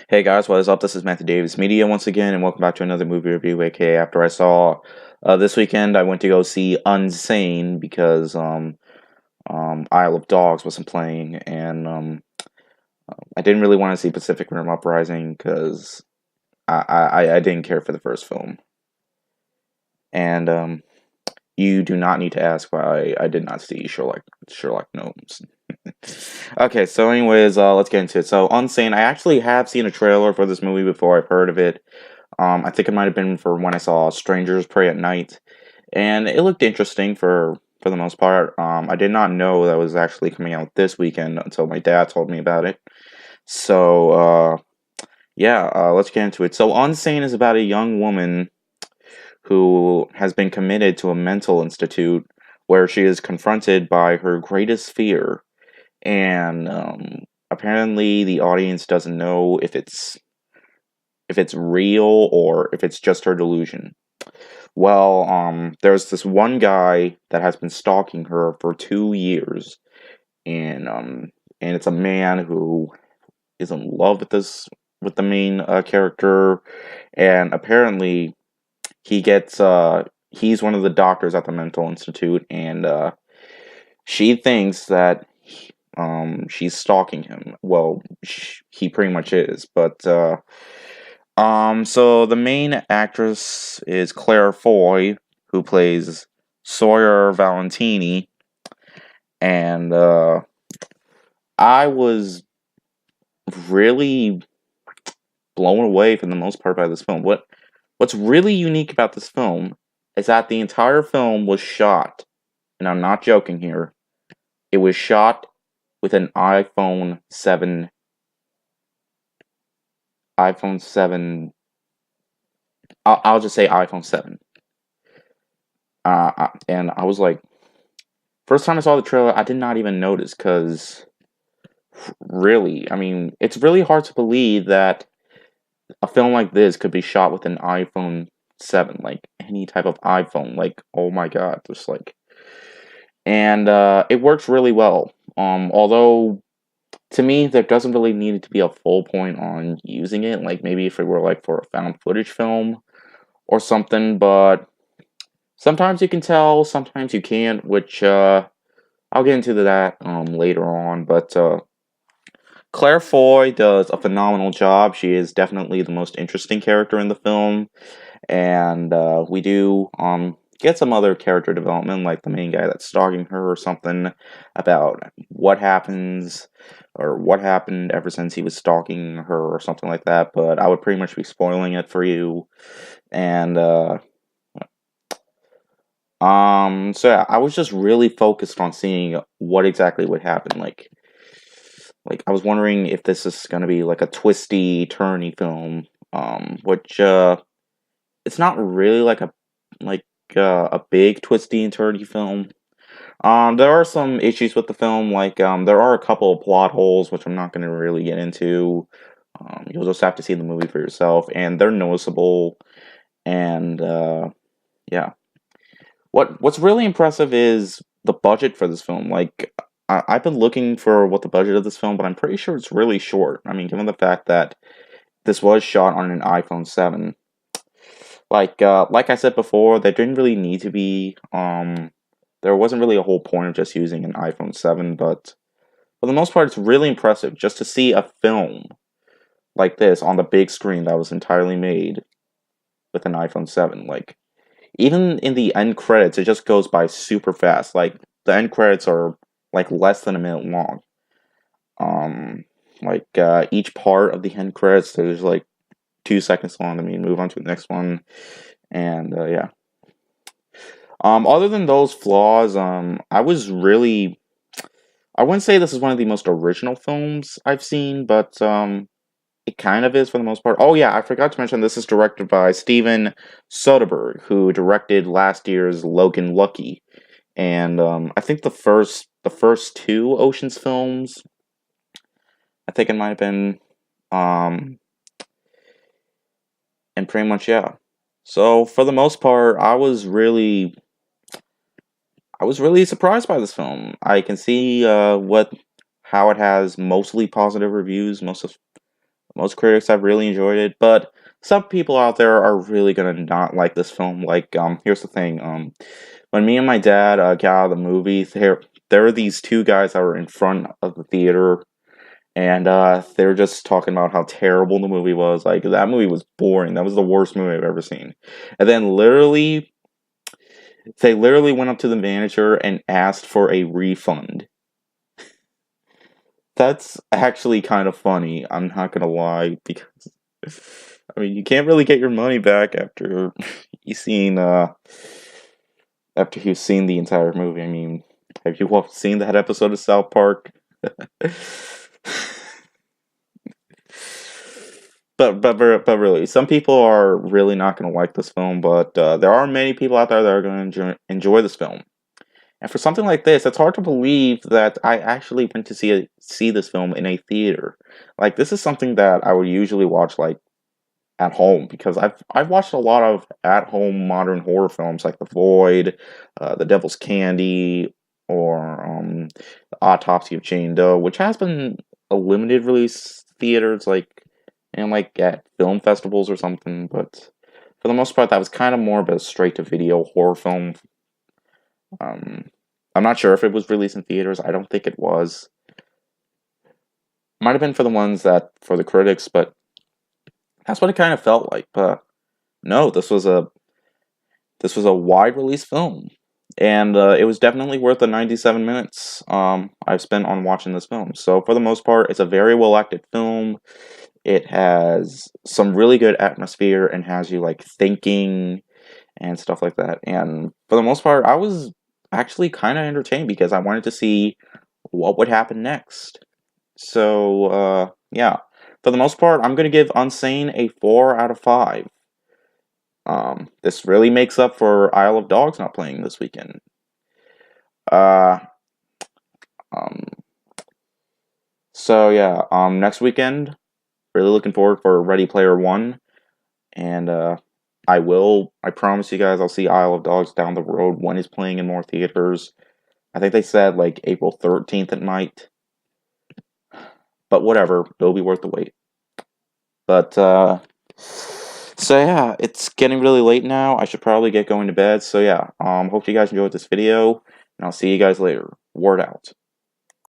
Hey guys, what is up? This is Matthew Davis Media once again, and welcome back to another movie review. AKA, after I saw this weekend, I went to go see Unsane because Isle of Dogs wasn't playing, and I didn't really want to see Pacific Rim Uprising because I didn't care for the first film, and you do not need to ask why I did not see Sherlock Gnomes. Okay, so anyways, let's get into it. So Unsane, I actually have seen a trailer for this movie before. I've heard of it. I think it might have been for when I saw Strangers Pray at Night, and it looked interesting for the most part. I did not know that was actually coming out this weekend until my dad told me about it. So, yeah, let's get into it. So, Unsane is about a young woman who has been committed to a mental institute where she is confronted by her greatest fear, and apparently the audience doesn't know if it's real or if it's just her delusion. Well, there's this one guy that has been stalking her for 2 years, and it's a man who is in love with the main character, and apparently he gets he's one of the doctors at the mental institute, and she thinks that she's stalking him. Well, he pretty much is, but so the main actress is Claire Foy, who plays Sawyer Valentini, and I was really blown away for the most part by this film. What's really unique about this film is that the entire film was shot, and I'm not joking here, it was shot with an iPhone 7, I'll just say iPhone 7. And I was like, first time I saw the trailer, I did not even notice because, really, I mean, it's really hard to believe that a film like this could be shot with an iPhone 7, like any type of iPhone. Like, oh my god, just like, and it works really well. Although to me, there doesn't really need to be a full point on using it. Like maybe if it were like for a found footage film or something, but sometimes you can tell, sometimes you can't, which I'll get into that later on. But Claire Foy does a phenomenal job. She is definitely the most interesting character in the film, and we do get some other character development, like the main guy that's stalking her or something about what happens or what happened ever since he was stalking her or something like that. But I would pretty much be spoiling it for you, and so yeah, I was just really focused on seeing what exactly would happen. Like I was wondering if this is gonna be like a twisty, turny film. Which it's not really like a big twisty and turny film. There are some issues with the film, like there are a couple of plot holes which I'm not gonna really get into. You'll just have to see the movie for yourself, and they're noticeable. And yeah. What's really impressive is the budget for this film. Like I've been looking for what the budget of this film, but I'm pretty sure it's really short. I mean, given the fact that this was shot on an iPhone 7. Like I said before, there didn't really need to be there wasn't really a whole point of just using an iPhone 7, but for the most part it's really impressive just to see a film like this on the big screen that was entirely made with an iPhone 7. Like even in the end credits, it just goes by super fast. Like the end credits are like less than a minute long. Each part of the end credits there's like 2 seconds long. I mean, move on to the next one, and yeah. Other than those flaws, I wouldn't say this is one of the most original films I've seen, but it kind of is for the most part. Oh yeah, I forgot to mention this is directed by Steven Soderbergh, who directed last year's Logan Lucky, and I think the first two Ocean's films. I think it might have been, um, and pretty much yeah. So for the most part, I was really surprised by this film. I can see how it has mostly positive reviews. Most critics have really enjoyed it, but some people out there are really gonna not like this film. Like, here's the thing. When me and my dad got out of the movie, there were these two guys that were in front of the theater, and they were just talking about how terrible the movie was. Like, that movie was boring. That was the worst movie I've ever seen. And then they literally went up to the manager and asked for a refund. That's actually kind of funny. I'm not gonna lie, because I mean, you can't really get your money back after you've seen the entire movie. I mean, have you all seen that episode of South Park? But really, some people are really not going to like this film. But there are many people out there that are going to enjoy this film. And for something like this, it's hard to believe that I actually went to see this film in a theater. Like, this is something that I would usually watch like at home, because I've watched a lot of at home modern horror films like The Void, The Devil's Candy, or The Autopsy of Jane Doe, which has been a limited release theaters, like, and like at film festivals or something. But for the most part, that was kind of more of a straight to video horror film. I'm not sure if it was released in theaters. I don't think it was. Might have been for the ones that for the critics, but that's what it kind of felt like. But no, this was a wide release film, and it was definitely worth the 97 minutes I've spent on watching this film. So for the most part, it's a very well acted film. It has some really good atmosphere and has you like thinking and stuff like that. And for the most part, I was actually kind of entertained because I wanted to see what would happen next. So yeah, for the most part, I'm gonna give Unsane a 4 out of 5. This really makes up for Isle of Dogs not playing this weekend. Uh, um, so yeah, next weekend, really looking forward for Ready Player One, and I promise you guys, I'll see Isle of Dogs down the road when it's playing in more theaters. I think they said like April 13th it might, but whatever, it'll be worth the wait. But so yeah, it's getting really late now. I should probably get going to bed. So yeah, hope you guys enjoyed this video, and I'll see you guys later. Word out.